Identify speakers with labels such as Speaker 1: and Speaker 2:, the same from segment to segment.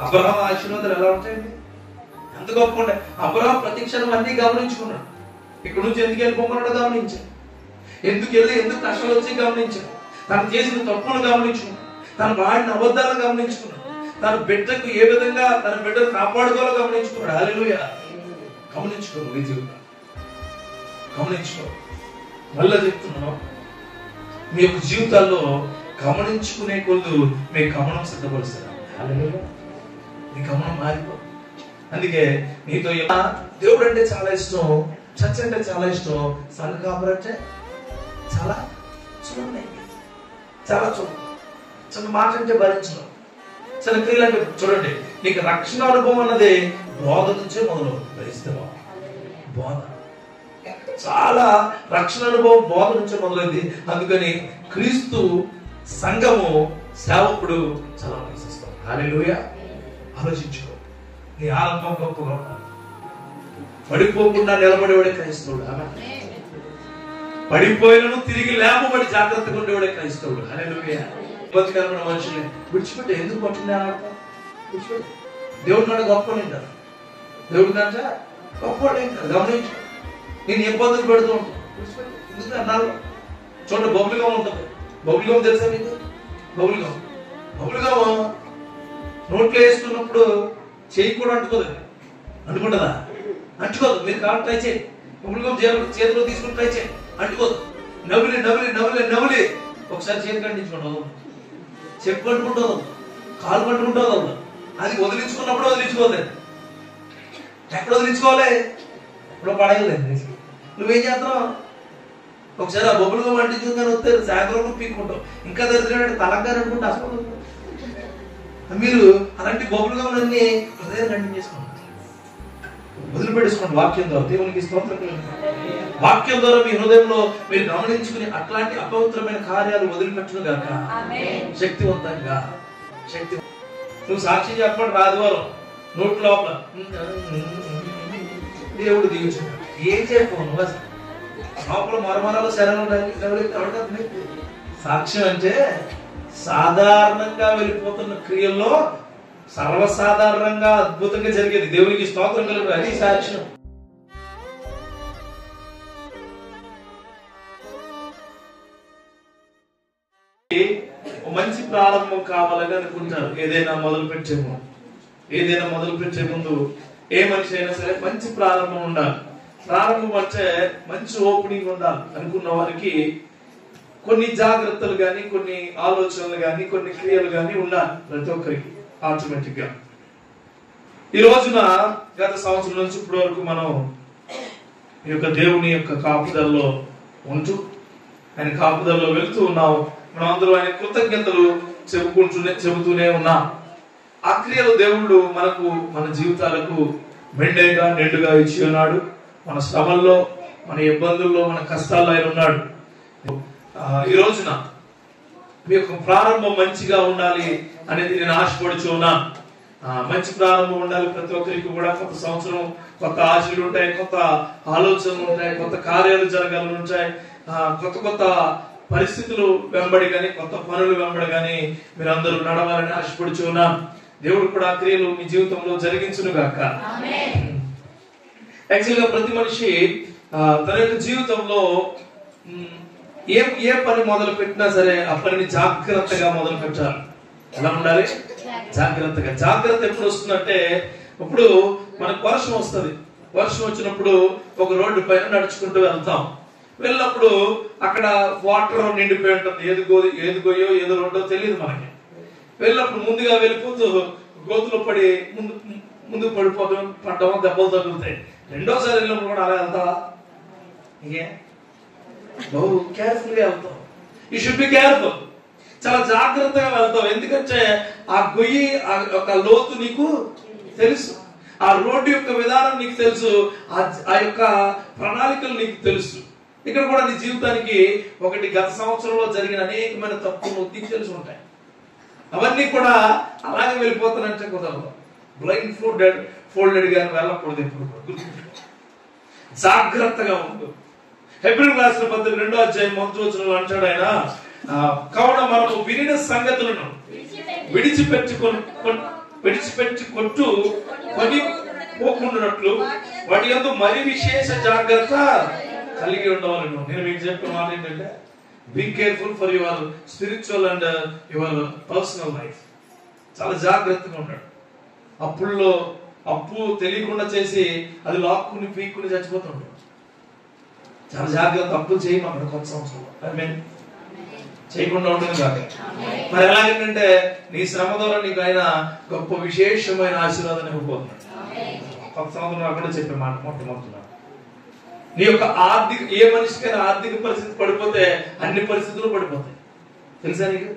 Speaker 1: Abraham ఆశీర్వాదాలు ఎలా ఉంటాయండి? ఎంత గొప్ప ఉంటాయి. అబ్రహాం ప్రతి క్షణం అన్ని గమనించుకున్నాడు. ఇక్కడ నుంచి ఎందుకు వెళ్ళిపోమన్నాడో గమనించాడు. ఎందుకు కష్టాలు వచ్చి గమనించాడు. తను చేసిన తప్పులు గమనించుకున్నాడు. తను వాడిన అబద్ధాలను గమనించుకున్నాడు. తన బిడ్డకు ఏ విధంగా తన బిడ్డను కాపాడుకోవాలో గమనించుకున్నాడు. హల్లెలూయా. గమనించుకో నీ జీవితం, గమనించుకో. మళ్ళా చెప్తున్నాను, మీ యొక్క జీవితాల్లో గమనించుకునే కొద్దు మీ గమనం సిద్ధపరుస్తారు. హల్లెలూయా. నీ గమనం మారిపో. అందుకే నీతో దేవుడు అంటే చాలా ఇష్టం, చర్చ్ అంటే చాలా ఇష్టం, సంఘ కాపురం అంటే చాలా చూడండి, చాలా చిన్న మాట అంటే భరించడం, చిన్న క్రియలు అంటే చూడండి. నీకు రక్షణ అనుభవం అన్నది బోధ నుంచే మొదలు. భరిస్తావా? బోధ చాలా రక్షణ అనుభవం బోధ నుంచే మొదలైంది. అందుకని క్రీస్తు సంఘము సేవకుడు చాలా ఆలోచిస్తాం. హల్లెలూయా. ఆలోచించుకో. నీ ఆరంభం గొప్పగా పడిపోకుండా నిలబడేవాడే క్రైస్తవుడు. పడిపోయినను తిరిగి లేపబడి జాగ్రత్తగా ఉండేవాడే క్రైస్తవుడు. హల్లెలూయా. ఇబ్బందికరమైన మనుషుల్ని విడిచిపెట్టి ఎందుకు పట్టుకునే విడిచిపెట్టి దేవుడి కంటే గొప్ప ఉంటారు. దేవుడి కంటే గొప్పవాడు ఏంటారు. గమనించు. నేను ఇబ్బందులు పెడుతూ ఉంటాను. ఎందుకు అన్నారు? చూడండి, బబుల్గా ఉంటుంది. బబుల్గా తెలుసా మీకు? బబుల్గా నోట్లో వేసుకున్నప్పుడు చేయి కూడా అంటుకోదు. అంటుకుంటుందా? అంటుకోదు. మీరు కావాలి ట్రై చేయండి. బబుల్గం చేతిలో తీసుకుని ట్రై చేయండి. అంటుకోదు. నవ్వులి ఒకసారి చేతి కంటించుకుంటావు, చెప్పు అంటుకుంటావు, కాలు పట్టుకుంటావు. అది వదిలించుకున్నప్పుడు వదిలించుకోలేదు. ఎక్కడ వదిలించుకోవాలి? ఇప్పుడు పడగలేదు. నువ్వేం చేస్తున్నావు? ఒకసారి ఆ బొబ్బులుగా అంటించుకుని వస్తే సాయంత్రం పీక్కుంటావు. ఇంకా దరిద్రం తలంగారు అనుకుంటే అసలు మీరు అలాంటి బొబ్బులుగా అన్ని హృదయం ఖండించేసుకోండి, వదిలిపెట్టేసుకోండి. వాక్యం ద్వారా దేవునికి స్తోత్రం. వాక్యం ద్వారా మీ హృదయంలో మీరు గమనించుకుని అట్లాంటి అపవిత్రమైన కార్యాలు వదిలిపెట్టును గాక. శక్తివంతంగా నువ్వు సాక్షి చెప్పండి. ఆదివారం నోట్ లోపల దేవుడు దిగుచు ఏం చెప్పవు నువ్వు అసలు లోపల మరమరాలు శరణం. సాక్ష్యం అంటే సాధారణంగా వెళ్ళిపోతున్న క్రియల్లో సర్వసాధారణంగా అద్భుతంగా జరిగేది. దేవునికి స్తోత్రం కలుగు. అది సాక్ష్యం. మంచి ప్రారంభం కావాలని అనుకుంటారు. ఏదైనా మొదలు పెట్టే ముందు ఏ మనిషి అయినా సరే మంచి ప్రారంభం ఉండాలి. ప్రారంభం అంటే మంచి ఓపెనింగ్ ఉండాలి. అనుకున్న వారికి కొన్ని జాగ్రత్తలు గాని, కొన్ని ఆలోచనలు గాని, కొన్ని క్రియలు గాని ఉండాలి ప్రతి ఒక్కరికి ఆటోమేటిక్ గా. ఈ రోజున గత సంవత్సరం నుంచి ఇప్పటి వరకు మనం ఈ యొక్క దేవుని యొక్క కాపుదల్లో ఉంటూ ఆయన కాపుదల్లో వెళ్తూ ఉన్నాం. మనం అందరూ ఆయన కృతజ్ఞతలు చెబుతూనే ఉన్నాం. ఆ క్రియలు దేవుడు మనకు, మన జీవితాలకు మెండేగా నిండుగా ఇచ్చి ఉన్నాడు. మన శ్రమల్లో, మన ఇబ్బందుల్లో, మన కష్టాల్లో ఆయన ఉన్నాడు. ఈ రోజున మీ యొక్క ప్రారంభం మంచిగా ఉండాలి అనేది నేను ఆశపడుచు ఉన్నాను. మంచి ప్రారంభం ఉండాలి ప్రతి ఒక్కరికి కూడా. కొత్త సంవత్సరం కొత్త ఆశలు ఉంటాయి, కొత్త ఆలోచనలు ఉంటాయి, కొత్త కార్యాలు జరగాలని ఉంటాయి, కొత్త పరిస్థితులు వెంబడి కానీ, కొత్త పనులు వెంబడి కానీ మీరు అందరూ నడవాలని ఆశపడుచు ఉన్నాను. దేవుడు కూడా ఆ క్రియలు మీ జీవితంలో జరిగించును గాక. యాక్చువల్ గా ప్రతి మనిషి తన యొక్క జీవితంలో ఏ పని మొదలు పెట్టినా సరే ఆ పనిని జాగ్రత్తగా మొదలు పెట్టాలి. ఎలా ఉండాలి? జాగ్రత్తగా. జాగ్రత్త ఎప్పుడు వస్తుందంటే, ఇప్పుడు మనకు వర్షం వస్తుంది. వర్షం వచ్చినప్పుడు ఒక రోడ్డు పైన నడుచుకుంటూ వెళ్తాం. వెళ్ళినప్పుడు అక్కడ వాటర్ నిండిపోయి ఉంటుంది. ఏది గోయో ఏదో రోడ్డో తెలియదు మనకి. వెళ్ళినప్పుడు ముందుగా వెళ్ళిపోతూ గోతులో పడి ముందుకు పడ్డం దెబ్బలు తగులుతాయి. రెండోసారి వెళ్ళినప్పుడు కూడా అలా వెళ్తావా? బహు కేర్ఫుల్ గా వెళ్తాం. You should be careful. చాలా జాగ్రత్తగా వెళ్తాం. ఎందుకంటే ఆ గొయ్యి ఒక లోతు నీకు తెలుసు, ఆ రోడ్డు యొక్క విధానం నీకు తెలుసు, ఆ యొక్క ప్రణాళికలు నీకు తెలుసు. ఇక్కడ కూడా నీ జీవితానికి ఒకటి గత సంవత్సరంలో జరిగిన అనేకమైన తప్పులు నీకు తెలిసి ఉంటాయి. అవన్నీ కూడా అలాగే వెళ్ళిపోతానంటే కుదరదు. బ్లైండ్ ఫోల్డెడ్ గా వెళ్ళకూడదు. ఎప్పుడు జాగ్రత్తగా ఉండు. హెబ్రీయులకు రాసిన పత్రిక 2వ అధ్యాయం 1వ వచనంలో అంటాడు ఆయన, కావున మనము వినిన సంగతులను విడిచిపెట్టి కొట్టు కొని పోకుండానట్లు వాటి యందు మరి విశేష జాగ్రత్త కలిగి ఉండవాలను. నేను మీకు చెప్పిన మాట ఏంటంటే, be careful for your spiritual and your personal life. చాలా జాగ్రత్తగా ఉంటాడు. అప్పు తెలియకుండా చేసి అది లాక్కుని పీక్కుని చచ్చిపోతుంటాడు. చాలా జాగ్రత్త. అప్పులు చేయమన్నాడు కొత్త సంవత్సరంలో. చేయకుండా ఉంటుంది కాదు. మరి ఎలాగంటే నీ శ్రమ ద్వారా నీకు ఆయన గొప్ప విశేషమైన ఆశీర్వాదాన్ని ఇవ్వబోతున్నాడు. కొత్త సంవత్సరం అక్కడ చెప్పే మాట మొట్టమొదటి, నీ యొక్క ఏ మనిషికైనా ఆర్థిక పరిస్థితి పడిపోతే అన్ని పరిస్థితులు పడిపోతాయి. తెలుసా నీకు?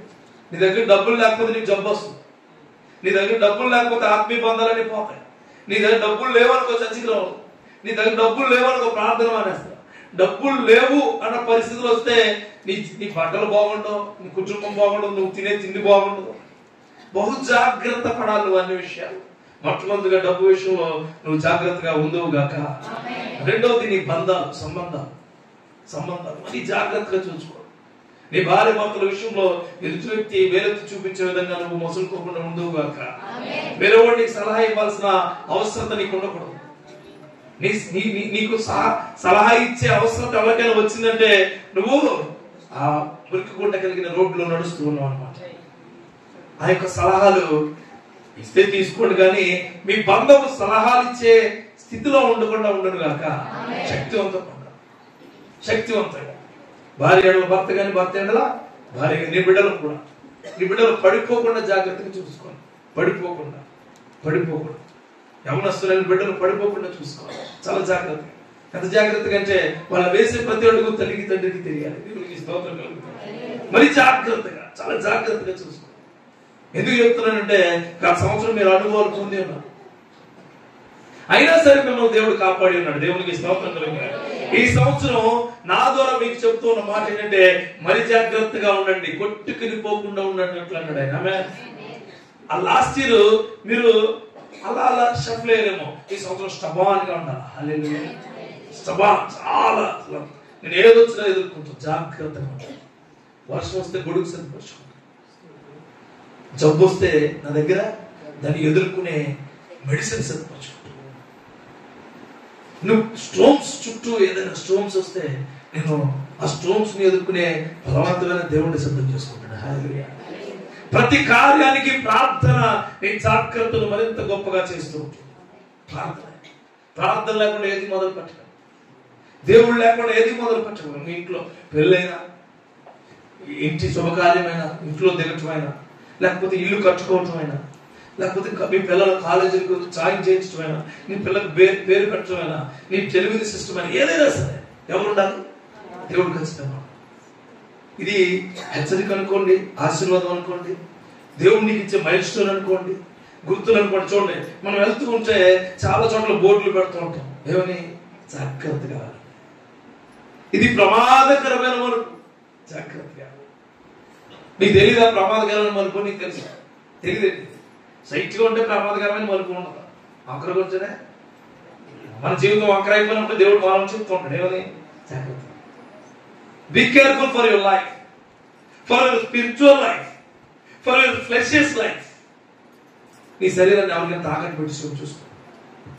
Speaker 1: నీ దగ్గర డబ్బులు లేకపోతే నీకు జబ్బు వస్తుంది. నీ దగ్గర డబ్బులు లేకపోతే ఆత్మీయ బంధాలన్నీ పోతాయి. నీ దగ్గర డబ్బులు లేవనుకో చర్చికి రావు. నీ దగ్గర డబ్బులు లేవనుకో ప్రార్థన మానేస్తావు. డబ్బులు లేవు అన్న పరిస్థితులు వస్తే నీ బట్టలు బాగుండవు, నీ కుటుంబం బాగుండదు, నువ్వు తినే తిండి బాగుండదు. బహు జాగ్రత్త పడాలి నువ్వు అన్ని విషయాలు. మొట్టమొదటిగా డబ్బు విషయంలో నువ్వు జాగ్రత్తగా ఉండవు గాక. రెండవది నీ సంబంధాలు అది జాగ్రత్తగా చూసుకో. నీ భార్య భర్తల విషయంలో ఎదుటి వ్యక్తి వేరెత్తి చూపించే విధంగా నువ్వు మసులుకోకుండా ఉండవు గాక. వేరే వాడికి సలహా ఇవ్వాల్సిన అవసరత నీకు ఉండకూడదు. నీకు సలహా ఇచ్చే అవసరం ఎవరికైనా వచ్చిందంటే నువ్వు ఆ మురికి గుంట కలిగిన రోడ్లో నడుస్తూ ఉన్నావు అనమాట. ఆ యొక్క సలహాలు ఇస్తే తీసుకోండి, కానీ మీ బంధము సలహాలు ఇచ్చే స్థితిలో ఉండకుండా ఉండను గాక. శక్తివంతంగా భార్య భర్త కానీ భర్త ఎండలా భార్య, నీ బిడ్డలు కూడా, నీ బిడ్డలు పడిపోకుండా జాగ్రత్తగా చూసుకోండి. పడిపోకుండా యవనస్తులైన బిడ్డలు పడిపోకుండా చూసుకోవాలి. చాలా జాగ్రత్తగా. ఎంత జాగ్రత్తగా అంటే వాళ్ళు వేసే ప్రతి అడుగు తల్లికి తండ్రికి తెలియాలి. స్తోత్రం కలుగుతుంది. మరి జాగ్రత్తగా, చాలా జాగ్రత్తగా చూసుకోవాలి. ఎందుకు చెప్తున్నానంటే గత సంవత్సరం మీరు అనుభవాలు పొంది ఉన్నారు. అయినా సరే మిమ్మల్ని దేవుడు కాపాడి ఉన్నాడు. దేవునికి స్తోత్రం కలుగుతుంది. ఈ సంవత్సరం నా ద్వారా మీకు చెప్తున్న మాట ఏంటంటే, మరి జాగ్రత్తగా ఉండండి, కొట్టుకుని పోకుండా ఉండండి అన్నాడు ఆయన. ఆమె ఆ లాస్ట్ ఇయర్ మీరు అలా షఫ్ల్ అయ్యారేమో. ఈ సంవత్సరం స్టబాన్ గా ఉండాలి. హల్లెలూయా. స్టబాన్ చాలా నేను ఏదొచ్చినా ఎదుర్కొంటాను. జాగ్రత్తగా ఉంటాను. వర్షం వస్తే గొడుగు సిద్ధపరచుకుంటాను. జబ్బు వస్తే నా దగ్గర దాన్ని ఎదుర్కొనే మెడిసిన్ సిద్ధపరచుకుంటాను. నువ్వు స్టోన్స్ చుట్టూ ఏదైనా స్టోన్స్ వస్తే నేను ఆ స్టోన్స్ ని ఎదుర్కొనే బలవంతమైన దేవుడిని సిద్ధం చేసుకుంటాను. హల్లెలూయా. ప్రతి కార్యానికి ప్రార్థన నీ జాగ్రత్తలు మరింత గొప్పగా చేస్తూ ఉంటుంది. ప్రార్థన లేకుండా ఏది మొదలు పెట్టడం, దేవుడు లేకుండా ఏది మొదలు పెట్టడం. మీ ఇంట్లో పెళ్ళైనా, ఇంటి శుభకార్యమైనా, ఇంట్లో దిగటమైనా, లేకపోతే ఇల్లు కట్టుకోవటమైనా, లేకపోతే మీ పిల్లల కాలేజీలకు జాయిన్ చేయించడమైనా, నీ పిల్లలకు పేరు పెట్టడమైనా, నీ టెలివిజన్ సిస్టమ్ అయినా, ఏదైనా సరే ఎవరు ఉండాలి? దేవుడు ఖచ్చితంగా. ఇది హెచ్చరిక అనుకోండి, ఆశీర్వాదం అనుకోండి, దేవుడు నీకు ఇచ్చే మైల్ స్టోన్ అనుకోండి, గుర్తులు అనుకోండి. చూడండి, మనం వెళ్తూ ఉంటే చాలా చోట్ల బోర్డులు పెడుతూ ఉంటాం. ఏమని? జాగ్రత్తగా. ఇది ప్రమాదకరమైన మలుపు. జాగ్రత్తగా. నీకు తెలియదా ప్రమాదకరమైన మలుపు? నీకు తెలుసు? తెలియదు. సైట్గా ఉంటే ప్రమాదకరమైన మలుపు ఉండదు. వంకర గురించనే మన జీవితం వంకర అయిపోయినప్పుడు దేవుడు మనం చెప్తూ ఉంటాడు. ఏమని? జాగ్రత్త. Be careful for your life, for your spiritual life, for your flesh's life. నీ శరీరాన్ని ఎవరికైనా తాకట్టు పెట్టి చూసుకో.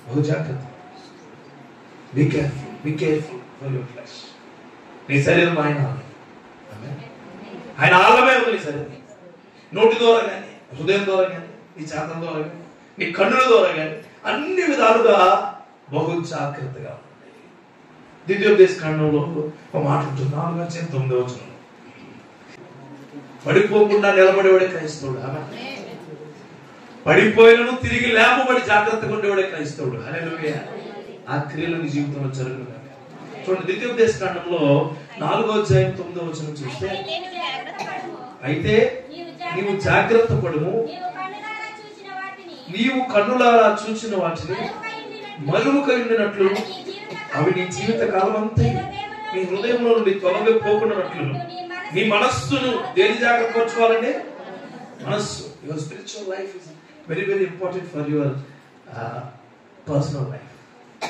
Speaker 1: బహు జాగ్రత్త. Be careful for your flesh. నీ శరీరం ఆయన ఆలమే ఉంది. నీ శరీరం నోటి ద్వారా కానీ, హృదయం ద్వారా కానీ, నీ చేతం ద్వారా కానీ, నీ కన్నుల ద్వారా కానీ అన్ని విధాలుగా బహు జాగ్రత్తగా. ద్వితీయోపదేశ కాండంలో ఒక మాట ఉంటుంది, 4:9. పడిపోకుండా నిలబడేవాడే క్రైస్తవుడు. పడిపోయినను తిరిగి లేపబడి జాగ్రత్తగా ఉండేవాడే క్రైస్తవుడు. హల్లెలూయా. ఆ క్రియలు నీ జీవితంలో జరుగును. చూడండి, ద్వితీయోపదేశ కాండంలో 4:9 చూస్తే, అయితే నీవు జాగ్రత్త పడుము, నీవు కన్నులారా చూసిన వాటిని మరువకై ఉండినట్లు అవి నీ జీవిత కాలం అంతా నీ హృదయంలో నుండి తొలగిపోకున్నట్లు నీ మనస్సును దేని జాగ్రత్త పరచుకోవాలండి? మనస్సు. Your spiritual life is very very important for your personal life.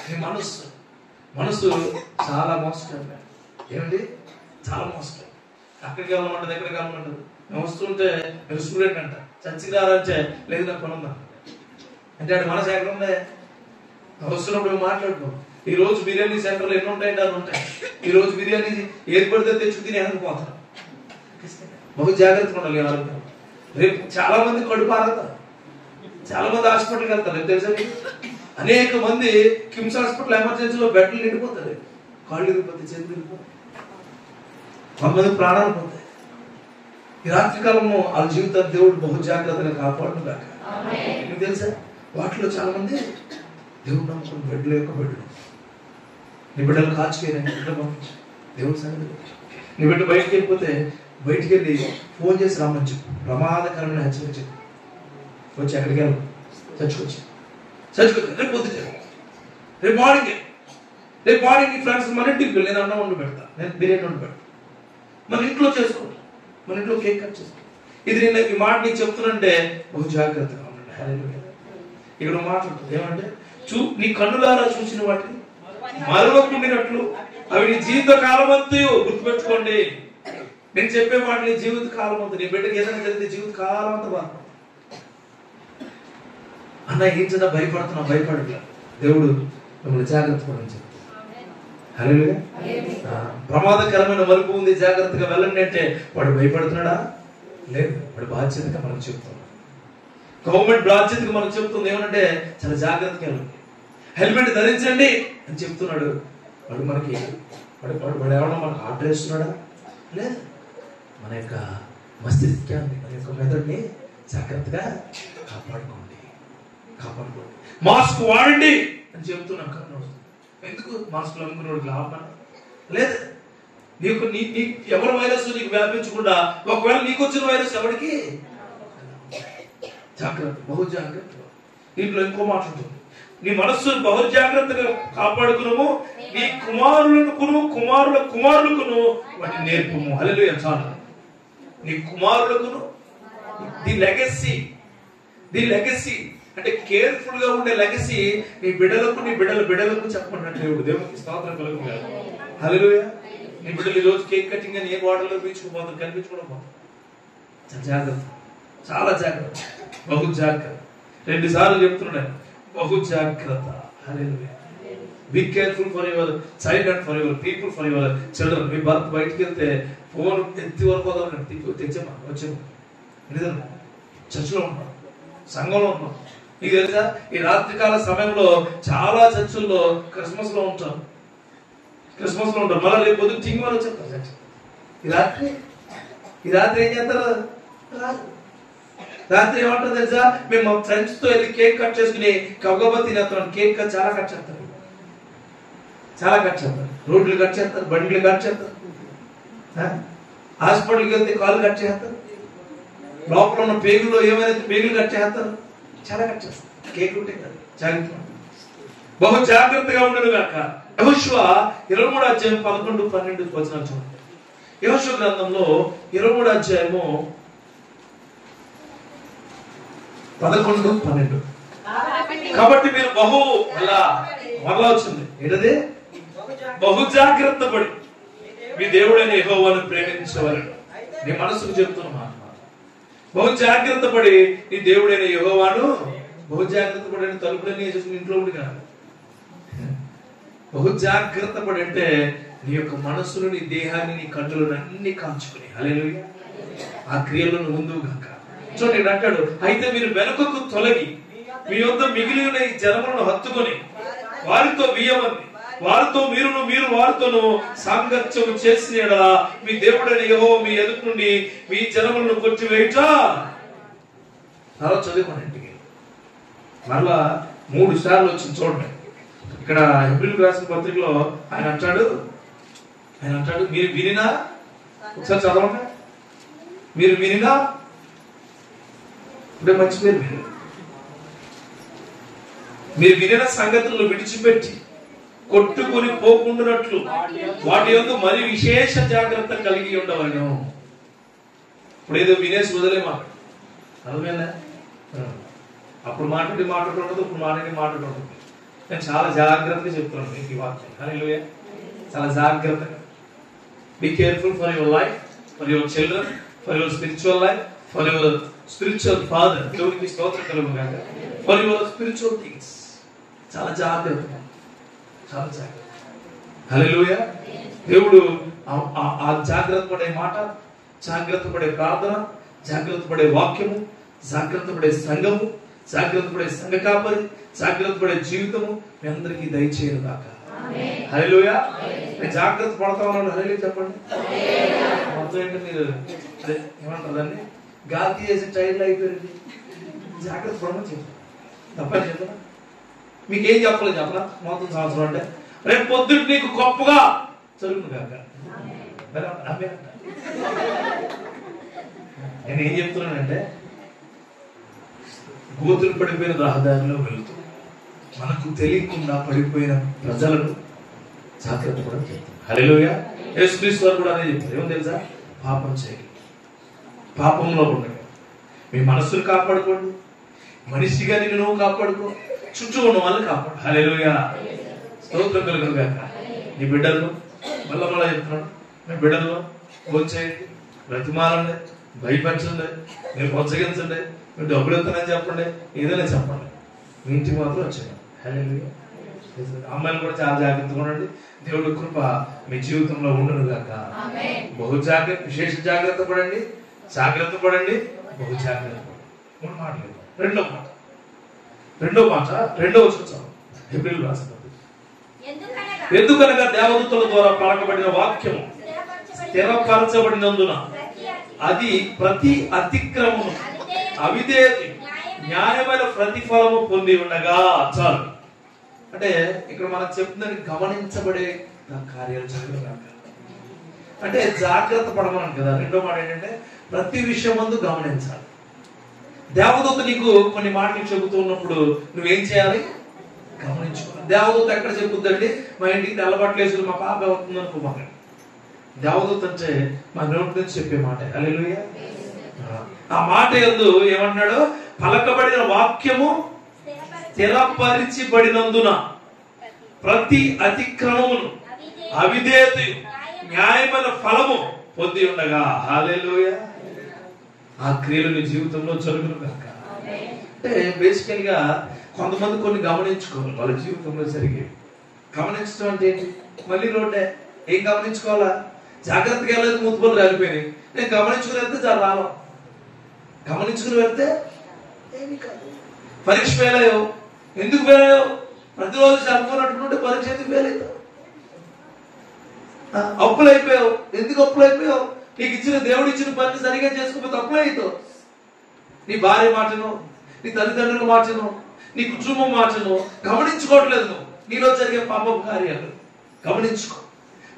Speaker 1: నీ మనస్సు చాలా మోసకరం. ఏమండి? చాలా మోసకరం. అక్కడికి వెళ్ళమంటది, ఎక్కడికి వెళ్ళమంటది. మేము వస్తుంటే మీరు స్టూడెంట్ అంట, చర్చికి రారంటే లేదు నాకు పనుందా. అంటే ఆడు మనసు ఎక్కడ ఉందే వస్తున్నప్పుడు మాట్లాడుకో. ఈ రోజు బిర్యానీ సెంటర్లు ఎన్ని ఉంటాయంటే అది ఉంటాయి. ఈ రోజు బిర్యానీ ఏది పడితే తెచ్చుకు తిని అనుకుపోతారు. బహు జాగ్రత్తగా ఉండాలి ఆరోగ్యం. రేపు చాలా మంది కడుపు ఆరతారు, చాలా మంది హాస్పిటల్కి వెళ్తారు. రేపు తెలుసా మీకు అనేక మంది కిమ్స్ హాస్పిటల్ ఎమర్జెన్సీలో బెడ్లు నిండిపోతారు. కాళ్ళు ఇరిగిపోతాయి, చేతులు ఇరిగిపోతాయి, కొంతమంది ప్రాణాలు పోతాయి. ఈ రాత్రికాలము వాళ్ళ జీవితాన్ని దేవుడు బహు జాగ్రత్తగా కాపాడును కాక. మీకు తెలుసా వాటిలో చాలా మంది దేవుడు నమ్ముకుని బెడ్లు యొక్క బెడ్లు. నీ బిడ్డలు కాచుకేరని ఇంట్లో పంపించు. దేవుడు సంగతి నీ బిడ్డ బయటికి వెళ్ళిపోతే బయటికి వెళ్ళి ఫోన్ చేసి రమ్మని చెప్పు. ప్రమాదకరమైన హెచ్చరిక చెప్పు. వచ్చి ఎక్కడికి వెళ్ళి చచ్చుకొచ్చి రేపు పొద్దుటే రేపు మార్నింగ్ నీ ఫ్రెండ్స్ మన ఇంటికి వెళ్ళి నేను అన్నం వండి పెడతా, నేను బిర్యానీ వండి పెడతా, మన ఇంట్లో చేసుకోండి, మన ఇంట్లో కేక్ కట్ చేసుకోండి. ఇది నేను ఈ మాట నీకు చెప్తున్నంటే బహు జాగ్రత్తగా ఉండండి. ఇక్కడ మాట్లాడుతుంది ఏమంటే నీ కన్నులారా చూసిన వాటిని మరవకుండినట్లు అవి నీ జీవిత కాలమంతా గుర్తుపెట్టుకోండి. నేను చెప్పే మాట నీ జీవిత కాలం అంతా, నీ బిడ్డకి ఏదైనా జరిగితే జీవిత కాలం అంతా బాధ అన్న ఏం చేద్దా భయపడుతున్నా, భయపడట్లా. దేవుడు మిమ్మల్ని జాగ్రత్త పడించారు. ప్రమాదకరమైన మలుపు ఉంది, జాగ్రత్తగా వెళ్ళండి అంటే వాడు భయపడుతున్నాడా? లేదు, వాడు బాధ్యతగా మనం చెప్తున్నాం. గవర్నమెంట్ బాధ్యతగా మనం చెప్తుంది ఏమంటే చాలా జాగ్రత్తగా వెళ్ళండి, హెల్మెట్ ధరించండి అని చెప్తున్నాడు. వాడు మనకి వాడు ఎవరన్నా మనకు ఆర్డర్ ఇస్తున్నాడా? లేదు. మన యొక్క మస్తిష్కాన్ని, మన యొక్క మెదడుని జాగ్రత్తగా కాపాడుకోండి. మాస్క్ వాడండి అని చెప్తున్నాం. ఎందుకు మాస్కులు అమ్ముకునేవాడికి లాభం లేదు. నీకు ఎవరి వైరస్ నీకు వ్యాపించకుండా ఒకవేళ నీకు వచ్చిన వైరస్ ఎవరికి జాగ్రత్త, బహు జాగ్రత్త. దీంట్లో ఇంకో మాట ఉంటుంది, నీ మనస్సును బహు జాగ్రత్తగా కాపాడుకును, నీ కుమారుల కుమారులకును వాటిని నేర్పుము. హల్లెలూయా. చాలు. నీ కుమారులకును ది లెగసీ అంటే కేర్ఫుల్ గా ఉండే లెగసీ నీ బిడ్డలకు చెప్పమన్నట్టు దేవుడికి స్తోత్రం కలుగును. హల్లెలూయా. నీ బిడ్డలు ఈ రోజు కేక్ కటింగ్ అని ఏ బాటల్లో పీల్చుకుపోతారు, కనిపించుకోవడం పోతారు. జాగ్రత్త, చాలా జాగ్రత్త, బహు జాగ్రత్త. 2 సార్లు చెప్తున్నాడు, బహు జాగ్రత్త. Hallelujah. Be careful for your child and for your people, for your children. మీ భర్త బయటికి వెళ్తే ఫోన్ ఎత్తి వరకు తెచ్చమ్మా, వచ్చాము. నిజం చర్చిలో ఉన్నాం, సంఘంలో ఉన్నాం. నీకు తెలుసా ఈ రాత్రికాల సమయంలో చాలా చర్చిల్లో క్రిస్మస్ లో ఉంటారు. మళ్ళీ రేపు పొద్దున్న టింగ్ వాళ్ళు వచ్చేస్తారు. ఈ రాత్రి ఏం చేస్తారు? రాత్రి ఏమంటారు తెలుసా? మేము మా ఫ్రెండ్స్ తో వెళ్ళి కేక్ కట్ చేసుకుని కవ్వబా తినేస్తాం. కేక్ చాలా కట్ చేస్తారు, రోడ్లు కట్ చేస్తారు, బండ్లు కట్ చేస్తారు, హాస్పిటల్కి వెళ్తే కాళ్ళు కట్ చేస్తారు, లోపల ఉన్న పేగుల్లో ఏమైనా పేగులు కట్ చేస్తారు, చాలా కట్ చేస్తారు. కేక్ ఉంటే కదా జాగ్రత్త, బహు జాగ్రత్తగా ఉండను గాక. యెహోషువ 23వ అధ్యాయం 11-12 వచనాలు చూడండి. యెహోషువ గ్రంథంలో 23వ అధ్యాయము 11-12. కాబట్టి మీరు మళ్ళా వచ్చింది ఏంటది? బహు జాగ్రత్త పడి మీ దేవుడైన యెహోవాను ప్రేమించవలెను. నీ మనసుకు చెప్తున్న మాట, బహు జాగ్రత్త పడి నీ దేవుడైన యెహోవాను, బహు జాగ్రత్త పడి తలుపులన్నీ వేసుకుని ఇంట్లో ఉండి కాదు. బహు జాగ్రత్త పడి అంటే నీ యొక్క మనస్సును, నీ దేహాన్ని, నీ కన్నులను అన్ని కాల్చుకుని, హల్లెలూయా, ఆ క్రియలను ముందుకు గాక. చూడండి అంటాడు, అయితే మీరు వెనుకకు తొలగి మీ యొద్ద మిగిలి ఉన్న ఈ జనములను హత్తుకొని వారితో వీయమని, వారితో మీరు వారితోను సాంగత్యము చేసిన యెడల మీ దేవుడైన యెహోవా మీ ఎదుట నుండి మీ జనములను కొట్టివేయుట. చదువుకోండి ఇంటికి. మరలా 3 సార్లు వచ్చింది చూడండి. ఇక్కడ హెబ్రీయులకు రాసిన పత్రికలో ఆయన అంటాడు మీరు వినినా, ఒకసారి చదవండి, మీరు వినినా అంటే మంచి పేరు, మీరు వినిన సంగతులను విడిచిపెట్టి కొట్టుకుని పోకుండానట్లు వాటి యొక్క మరి విశేష జాగ్రత్త కలిగి ఉండవలను. ఇప్పుడు ఏదో వినేసి వదిలే మాట అర్థమైందా? అప్పుడు మాట్లాడకూడదు, ఇప్పుడు మాట్లాడకూడదు. నేను చాలా జాగ్రత్తగా చెప్తున్నాను మీకు ఈ వాక్యం. హల్లెలూయా. చాలా జాగ్రత్తగా. Be careful for your life, for your children, for your spiritual life, for your spiritual father, దేవునికి స్తోత్రం కలుగును గాక. ఫర్ యువర్ స్పిరిచువల్ థింగ్స్ చాలా జాగ్రత్తగా, చాలా జాగ్రత్త. హల్లెలూయా. దేవుడు ఆ జాగ్రత్త పడే మాట, జాగ్రత్త పడే ప్రార్థన, జాగ్రత్త పడే వాక్యము, జాగ్రత్త పడే సంఘము, జాగ్రత్త పడే సంఘ కాపరి, జాగ్రత్త పడే జీవితము మీ అందరికీ దయచేయను గాక. హల్లెలూయా. నేను జాగ్రత్త పడతా ఉన్నాను. హల్లెలూయా చెప్పండి. మొత్తం ఏంటంటే మీరు అదే ఏమంటారు దాన్ని గాలి చేసి టైర్లు అయిపోయింది. జాగ్రత్త పడమని చెప్తాను, తప్పని చెప్తాను. మీకేం చెప్పలేదు చెప్పరా మొత్తం సంవత్సరం అంటే రేపు పొద్దున్న నీకు గొప్పగా జరుగును కాక. నేను ఏం చెప్తున్నానంటే గోతులు పడిపోయిన రహదారిలో వెళుతూ మనకు తెలియకుండా పడిపోయిన ప్రజలను జాగ్రత్త కూడా చెప్తాం. హల్లెలూయా. యేసుక్రీస్తు వారు కూడా అదే చెప్తారు. ఏమో తెలుసా? పాపం చేయండి, పాపంలో ఉండగా మీ మనస్సును కాపాడుకోండి, మనిషిగా నిన్ను నువ్వు కాపాడుకో, చుట్టూ ఉన్న వాళ్ళని కాపాడు. హల్లెలూయా. స్తోత్రం కలుగును గాక. నీ బిడ్డలను మళ్ళా చెప్తున్నాడు, మీ బిడ్డలను భోంచేయండి, బ్రతిమాలండి, భయపరచండి, మీరు ప్రోత్సహించండి, మీరు డబ్బులు ఎత్తానని చెప్పండి, ఏదైనా చెప్పండి, మీ ఇంటికి మాత్రం వచ్చేయండి. హల్లెలూయా. అమ్మాయిలు కూడా చాలా జాగ్రత్తగా ఉండండి. దేవుడి కృప మీ జీవితంలో ఉండను గాక. విశేష జాగ్రత్త పడండి, జాగ్రత్త పడండి, బహు జాగ్రత్త పడండి. 3 మాటలు. రెండో మాట రెండో వచనం హెబ్రీయులకు రాసిన ఎందుకనగా దేవదూతల ద్వారా పలకబడిన వాక్యము స్థిరపరచబడినందున అది ప్రతి అతిక్రమము అవిధేయత న్యాయమైన ప్రతిఫలము పొంది ఉండగా. చాలు అంటే ఇక్కడ మనకు చెప్తుందని గమనించబడే కార్యాలు జరగదు అంటే జాగ్రత్త పడమని కదా. రెండో మాట ఏంటంటే ప్రతి విషయం ముందు గమనించాలి. దేవదూత నీకు కొన్ని మాటలు చెబుతూ ఉన్నప్పుడు నువ్వేం చేయాలి? గమనించుకోవాలి. దేవదూత ఎక్కడ చెబుతుందండి? మా ఇంటికి తెల్లబట్టలేసులు మా పాప అవుతుంది అనుకోమాక. దేవదూత అంటే మా నోటి నుంచి చెప్పే మాట. హల్లెలూయా. ఆ మాట యందు ఏమన్నాడు? పలకబడిన వాక్యము స్థిరపరిచబడినందున ప్రతి అతిక్రమమును అవిధేయత న్యాయమైన ఫలము పొంది ఉండగా. హల్లెలూయా. ఆ క్రియలు నీ జీవితంలో జరుగును కాక. అంటే బేసికల్ గా కొంతమంది కొన్ని గమనించుకోవాలి వాళ్ళ జీవితంలో జరిగే. గమనించడం అంటే ఏంటి? మళ్ళీ రోడ్డే ఏం గమనించుకోవాలా? జాగ్రత్తగా వెళ్ళలేదు, మూతుపొలు రాలిపోయినాయి. నేను గమనించుకుని వెళ్తే చాలా రాలం. గమనించుకుని వెళ్తే ఏమి కాదు. పరీక్ష ఫెయిల్ అయ్యావు, ఎందుకు ఫెయిల్ అయ్యావు? ప్రతిరోజు చదువుకున్నట్టుంటే పరీక్ష ఎందుకు ఫెయిల్ అవుతావు? అప్పులు అయిపోయావు, ఎందుకు అప్పులు అయిపోయావు? నీకు ఇచ్చిన దేవుడు ఇచ్చిన పని సరిగా చేసుకోకపోతే అప్పులే అవుతావు. నీ భార్య మాటను, నీ తల్లిదండ్రుల మాటను, నీ కుటుంబం మాటను గమనించుకోవట్లేదు. నువ్వు నీలో జరిగే పాపపు కార్యాలు గమనించుకో.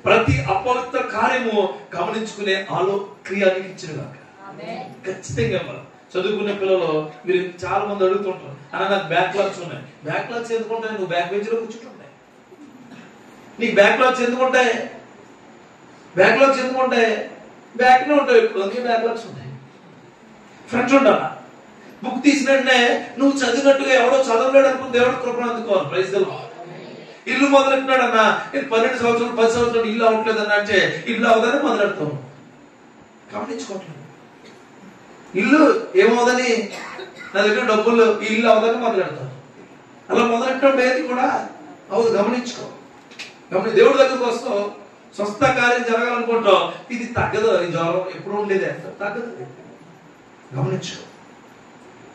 Speaker 1: ప్రతి అపవిత్ర కార్యము గమనించుకునే క్రియానికి ఇచ్చిన కాక. ఖచ్చితంగా మనం చదువుకునే పిల్లలు మీరు చాలా మంది అడుగుతుంటారు, అన్న నాకు బ్యాక్లాగ్స్ ఉన్నాయి. బ్యాక్లాగ్స్ ఎందుకుంటాయి? నువ్వు బ్యాక్ బెంచ్ లో కూర్చుంటున్నాయి. నీకు బ్యాక్లాగ్స్ ఎందుకుంటాయి? బ్యాక్లాగ్స్ ఎందుకుంటాయి? బ్యాక్నే ఉంటావు ఇప్పుడు, అందుకే బ్యాక్లాగ్స్ ఉంటాయి. ఫ్రెండ్స్ ఉంటారా? బుక్ తీసినట్టే నువ్వు చదివినట్టుగా ఎవడో చదవలేడు అనుకుని దేవుడు కృపను అందుకోవాలి. Praise the lord. ఇల్లు మొదలెట్టినాడు అన్న, నేను 12 సంవత్సరాలు 10 సంవత్సరాలు ఇల్లు అవ్వట్లేదు అన్న అంటే ఇల్లు అవదని మొదలెడతావు. గమనించుకోవట్లేదు. ఇల్లు ఏమవుదని నా దగ్గర డబ్బులు ఈ ఇల్లు అవదని మొదలెడతావు. అలా మొదలెట్టడం ఏది కూడా అవదు. గమనించుకో. దేవుడి దగ్గరకు వస్తావు, స్వస్థ కార్యం జరగాలనుకుంటావు, ఇది తగ్గదు. ఈ జ్వరం ఎప్పుడు ఉండేది తగ్గదు. గమనించుకో.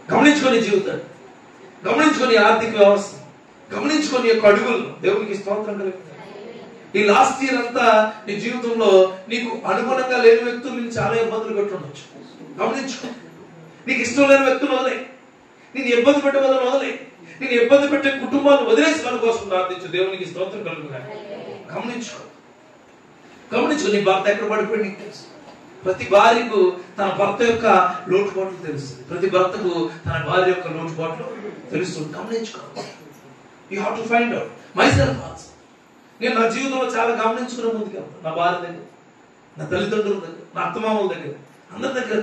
Speaker 1: గమనించుకొని జీవితాన్ని, గమనించుకొని ఆర్థిక వ్యవస్థ, గమనించుకొని యొక్క అడుగులు. దేవునికి స్తోత్రం కలుగు. ఈ లాస్ట్ ఇయర్ అంతా నీ జీవితంలో నీకు అనుగుణంగా లేని వ్యక్తులు నేను చాలా ఇబ్బందులు పెట్టుండొచ్చు. గమనించుకో. నీకు ఇష్టం లేని వ్యక్తులు వదిలే, నేను ఇబ్బంది పెట్టే వదలు వదిలే, నేను ఇబ్బంది పెట్టే కుటుంబాలను వదిలేసి మన కోసం ప్రార్థించు. దేవునికి స్తోత్రం కలుగు. గమనించుకో. గమనించుకో. నీ భర్త ఎక్కడ పడిపోయి నీకు తెలుసు. ప్రతి భార్యకు తన భర్త యొక్క లోటుపాట్లు తెలుస్తుంది. ప్రతి భర్తకు తన భార్య యొక్క లోటుపాట్లు తెలుస్తుంది. గమనించుకో. You have to find out myself also. నేను నా జీవితంలో చాలా గమనించుకునే ముందుకు వెళ్తాను. నా భార్య దగ్గర, నా తల్లిదండ్రుల దగ్గర, నా అత్తమామల దగ్గర, అందరి దగ్గర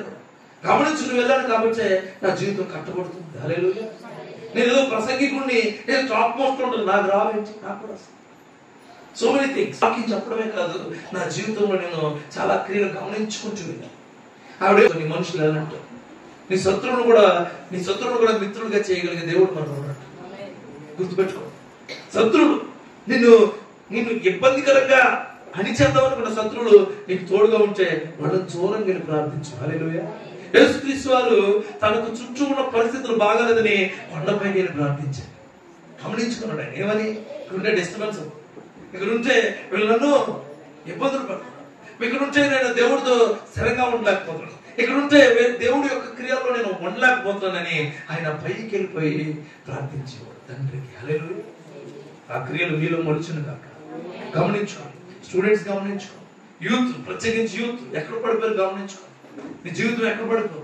Speaker 1: గమనించుకుని వెళ్ళాను. కాబట్టి నా జీవితం కట్టబడుతుంది. హల్లెలూయా. నేను ఏదో ప్రసంగికుడిని, నేను టాప్ మోస్ట్ ఉంటాను, నాకు రావేంటి? నాకు కూడా సో మెనీ థింగ్స్. వాక్యం చెప్పడమే కాదు, నా జీవితంలో నేను చాలా క్రియలు గమనించుకుంటూ వెళ్ళాను. ఆవిడ కొన్ని మనుషులు వెళ్ళంటారు, నీ శత్రువును కూడా మిత్రులుగా చేయగలిగే దేవుడు మనకు ఉన్నాడు. గుర్తుపెట్టుకో. శత్రువులు నిన్ను ఇబ్బందికరంగా అణిచేద్దామనుకున్న శత్రువులు నీకు తోడుగా ఉంటే వాళ్ళని దూరం వెళ్ళి ప్రార్థించు. హల్లెలూయా. యేసుక్రీస్తు వారు తనకు చుట్టూ ఉన్న పరిస్థితులు బాగాలేదని కొండపైకి వెళ్ళి ప్రార్థించారు. గమనించుకున్నాడు ఆయన. ఏమని? ఇక్కడుంటే డిస్టర్బెన్స్, ఇక్కడుంటే వీళ్ళు నన్ను ఇబ్బందులు పడుతున్నారు, ఇక్కడుంటే నేను దేవుడితో స్థిరంగా ఉండలేకపోతున్నాను, ఇక్కడుంటే దేవుడి యొక్క క్రియల్లో నేను ఉండలేకపోతున్నానని ఆయన పైకి వెళ్ళిపోయి ప్రార్థించేవాడు తండ్రికి. హల్లెలూయా. ఆ క్రియలు మీలో మొలిచిన కాక గమనించుకోండి. స్టూడెంట్స్ గమనించుకో. యూత్, ప్రత్యేకించి యూత్ ఎక్కడ పడిపోయారు గమనించుకో. నీ జీవితం ఎక్కడ పడిపో,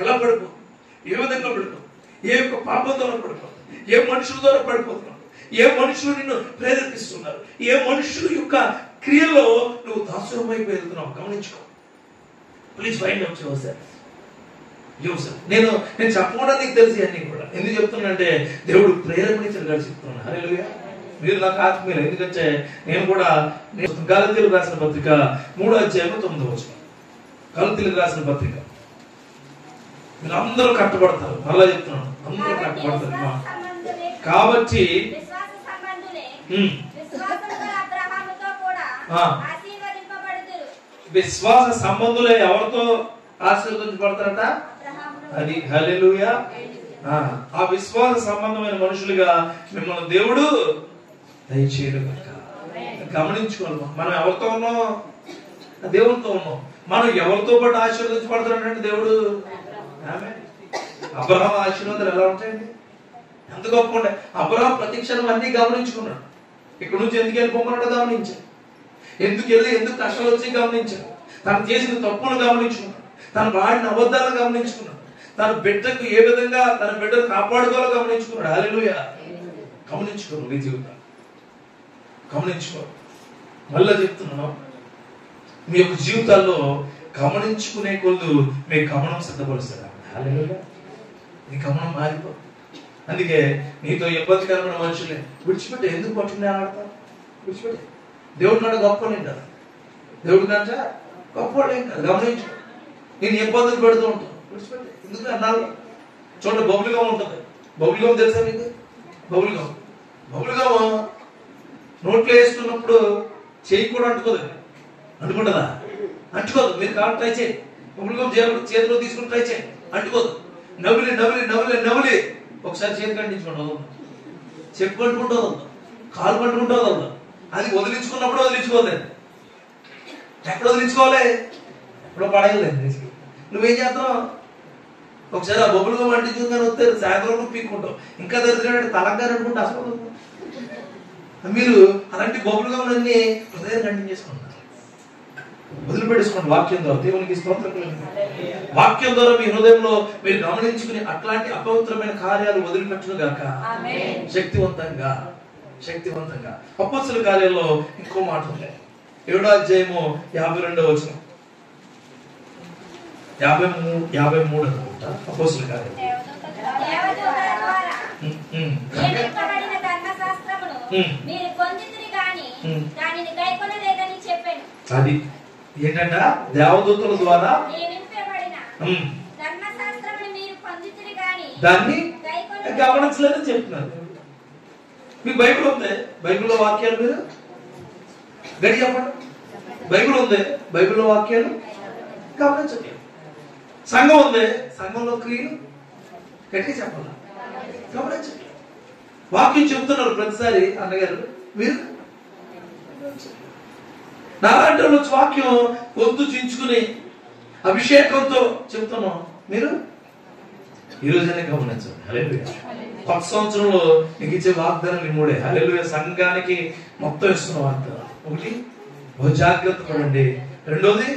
Speaker 1: ఎలా పడిపో, ఏ విధంగా పడిపో, ఏ యొక్క పాపం ద్వారా పడిపో, ఏ మనుషుల ద్వారా పడిపోతున్నావు, ఏ మనుషులు నిన్ను ప్రేరేపిస్తున్నారు, ఏ మనుషుల యొక్క క్రియల్లో నువ్వు దాసురమైపోయి వెళ్తున్నావు గమనించుకో. Please find out yourself. నేను చెప్పకుండా నీకు తెలిసి అన్ని కూడా ఎందుకు చెప్తున్నానంటే దేవుడు ప్రేరేపణించారు చెప్తున్నాను. హల్లెలూయా. మీరు నాకు ఆత్మీయులు. ఎందుకంటే నేను కూడా గలతీయులకు రాసిన పత్రిక 3:9 గలతీయులకు రాసిన పత్రిక. మీరు అందరూ కట్టబడతారు. మళ్ళా చెప్తున్నాను, అందరూ కట్టబడతారు. కాబట్టి విశ్వాస సంబంధులే ఎవరితో ఆశీర్వదించబడతారట? అది. హల్లెలూయా. ఆ విశ్వాస సంబంధమైన మనుషులుగా మిమ్మల్ని దేవుడు దయచేయడం. గమనించుకోవాలి. మనం ఎవరితో ఉన్నాం? దేవుడితో ఉన్నాం. మనం ఎవరితో పాటు ఆశీర్వదించబడతాడంటే దేవుడు. అబ్రహాం ఆశీర్వాదాలు ఎలా ఉంటాయండి? ఎంత గొప్ప ఉంటాయి. అబ్రహాం ప్రతి క్షణం అన్ని గమనించుకున్నాడు. ఇక్కడ నుంచి ఎందుకు వెళ్ళిపోమన్నాడో గమనించాడు. ఎందుకు కష్టాలు వచ్చి గమనించాడు. తను చేసిన తప్పులు గమనించుకున్నాడు. తను వాడిన అబద్ధాలను గమనించుకున్నాడు. తన బిడ్డకు ఏ విధంగా తన బిడ్డను కాపాడుకోవాలో గమనించుకున్నాడు. హల్లెలూయా. గమనించుకో. నీ జీవితం గమనించుకో. మళ్ళా చెప్తున్నాను, మీ యొక్క జీవితాల్లో గమనించుకునే కొద్దు మీ గమనం సిద్ధపరుస్తారా? హల్లెలూయా. నీ గమనం మారిపో. అందుకే నీతో ఇబ్బందికరమైన మనుషులే విడిచిపెట్టి ఎందుకు పట్టుకునే ఆడతావు? విడిచిపెట్టి. దేవుడు నాడు గొప్ప నింటారు. దేవుడు కంటే గొప్పవాడు ఏం కాదు. గమనించు. నేను ఇబ్బందులు పెడుతూ ఉంటాను. విడిచిపెట్టి. ఎందుకు అన్నారు? చూడండి, బబుల్గా ఉంటుంది. బబుల్గా తెలుసా మీకు? బబుల్గా నోట్లో వేసుకున్నప్పుడు చేయి కూడా అంటుకుంటుందా? అంటుకోదు. మీరు కావాలి ట్రై చేయండి. బబుల్గా చేతిలో తీసుకుని ట్రై చేయండి. అంటుకోదు. నవ్వులి ఒకసారి చేతి కంటించుకుంటూ చెప్పు పట్టుకుంటూ కాలు పట్టుకుంటూ అది వదిలించుకున్నప్పుడు వదిలించుకోలేదు. ఎక్కడ వదిలించుకోవాలి? ఎప్పుడో పడేయలేదు. నువ్వేం చేస్తావు? ఒకసారి ఆ బొబ్బులుగా వంటించుకుని వస్తే సాయంత్రం పీక్కుంటావు. ఇంకా దరిద్రం తలంగారు అనుకుంటే అసలు మీరు అలాంటి బొబ్బులుగా ఉన్నన్ని హృదయం కంటిన్యూ చేసుకుంటారు. వదిలిపెట్టేసుకోండి వాక్యం ద్వారా. దేవునికి స్తోత్రం. వాక్యం ద్వారా మీ హృదయంలో మీరు గమనించుకుని అట్లాంటి అపవిత్రమైన కార్యాలు వదిలిపెట్టును గాక. శక్తివంతంగా. అపోస్తలుల కార్యాల్లో ఇంకో మాట ఉంది. 7వ అధ్యాయము 52వ వచనం. 53 అనుకుంటా. అపోస్తలుల కార్యాలు. అది ఏంటంట? దేవదూతల ద్వారా దాన్ని గమనించలేదని చెప్తున్నారు. మీ బైబిల్ ఉంది. బైబిల్లో వాక్యాలు మీరు గడి చెప్పండి. బైబిల్ ఉంది. బైబిల్లో వాక్యాలు గమనించండి. సంఘం ఉంది. సంఘంలో క్రియలు గట్టి చెప్పాలి. గమనించండి. వాక్యం చెప్తున్నారు ప్రతిసారి అన్నగారు. మీరు నాలాంటి వాళ్ళు వాక్యం గొంతు చించుకుని అభిషేకంతో చెప్తున్నాం. మీరు ఈరోజునే గమనించండి. హల్లెలూయా. కొత్త సంవత్సరంలో నీకు ఇచ్చే వాగ్దానాలు 3. హల్లెలూయా. సంఘానికి మొత్తం ఇస్తున్న వాగ్దానం. ఒకటి, బహు జాగ్రత్త పడండి. రెండోది,